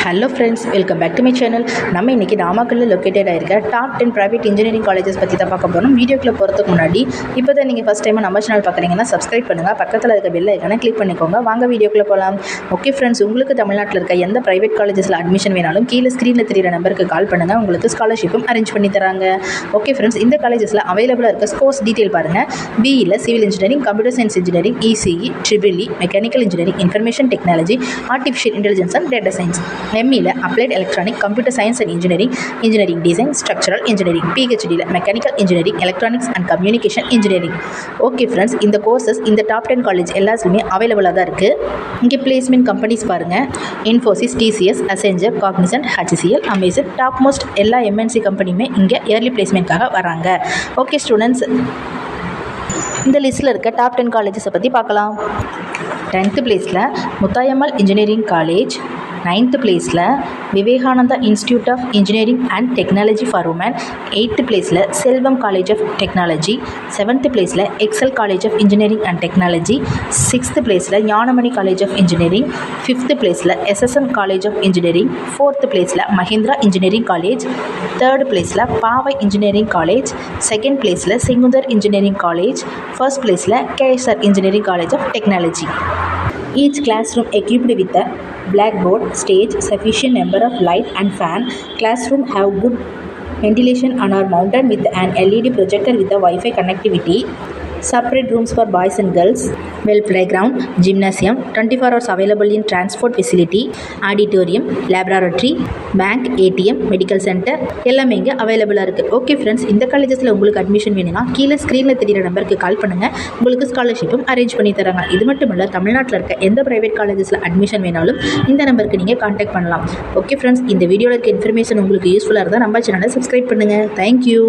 Hello friends, welcome back to my channel. நம்ம இன்றைக்கி நாமக்கல்லில் லொக்கேட்டட் ஆகிருக்க டாப் 10 ப்ரைவேட் இன்ஜினியரிங் காலேஜஸ் பற்றி தான் பார்க்க போகிறோம். வீடியோக்குள்ளே போகிறதுக்கு முன்னாடி இப்போ தான் நீங்கள் ஃபஸ்ட் டைம் நம்ம சேனல் பார்க்குறீங்கன்னா சப்ஸ்கிரைப் பண்ணுங்கள், பக்கத்தில் இருக்க பெல் ஐக்கானை கிளிக் பண்ணிக்கோங்க. வாங்க வீடியோக்குள்ளே போகலாம். ஓகே ஃப்ரெண்ட்ஸ், உங்களுக்கு தமிழ்நாட்டில் இருக்க எந்த ப்ரைவேட் காலேஜஸில் அட்மிஷன் வேணாலும் கீழே ஸ்க்ரீனில் தெரியிற நம்பருக்கு கால் பண்ணுங்கள், உங்களுக்கு ஸ்காலர்ஷிப்பும் அரேஞ்ச் பண்ணி தராங்க. ஓகே ஃப்ரெண்ட்ஸ், இந்த காலேஜஸில் அவைலபிளாக இருக்க கோர்ஸ் டீட்டெயில் பாருங்கள். பிஇயில் civil engineering, computer science engineering, ECE, triple E, mechanical engineering, information technology, artificial intelligence and data science. எம்இயில் applied electronic, computer science and engineering, engineering design, structural engineering. பிஹெச்டியில் mechanical engineering, electronics and communication engineering. Okay friends, இந்த courses இந்த top 10 college எல்லாத்துலேயுமே அவைலபிளாக தான் இருக்குது. இங்கே placement companies பாருங்கள். Infosys, TCS, Accenture, Cognizant, HCL, Amazon, top most எல்லா எம்என்சி கம்பெனியுமே இங்கே இயர்லி பிளேஸ்மெண்ட்காக வராங்க. ஓகே ஸ்டூடெண்ட்ஸ், இந்த லிஸ்ட்டில் இருக்க டாப் 10 காலேஜஸை பற்றி பார்க்கலாம். 10th பிளேஸில் முத்தாயம்மாள் இன்ஜினியரிங் காலேஜ். 9th பிளேஸில் Vivekananda institute of engineering and technology for women. 8th பிளேஸில் Selvam college of technology. 7th பிளேஸில் Excel college of engineering and technology. 6th பிளேஸில் Gnanamani college of engineering. 5th பிளேஸில் SSM college of engineering. 4th பிளேஸில் Mahindra engineering college. 3rd பிளேஸில் பாவை engineering college. 2nd பிளேஸில் சிங்குந்தர் engineering college. 1st பிளேஸில் KSR engineering college of technology. Each classroom equipped with a blackboard, stage, sufficient number of light and fan. Classroom have good ventilation and are mounted with an LED projector with a Wi-Fi connectivity. Separate rooms for boys and girls. Well playground, gymnasium, 24 hours available in transport facility, auditorium, laboratory, bank, ATM, medical center எல்லாமே இங்கே அவைலபிளாக இருக்குது. Okay friends, இந்த காலேஜஸில் உங்களுக்கு admission வேணும்னா கீழே ஸ்க்ரீனில் தெரியிற நம்பருக்கு கால் பண்ணுங்கள், உங்களுக்கு ஸ்காலர்ஷிப்பும் அரேஞ்ச் பண்ணி தராங்க. இது மட்டும் இல்லை, தமிழ்நாட்டில் இருக்க எந்த ப்ரைவேட் காலேஜஸில் அட்மிஷன் வேணாலும் இந்த நம்பருக்கு நீங்கள் கான்டாக்ட் பண்ணலாம். ஓகே ஃப்ரெண்ட்ஸ், இந்த வீடியோவில் இருக்க இன்ஃபர்மேஷன் உங்களுக்கு யூஸ்ஃபுல்லாக இருந்தால் நம்ம சேனலை சப்ஸ்கிரைப் பண்ணுங்கள். தேங்க்யூ.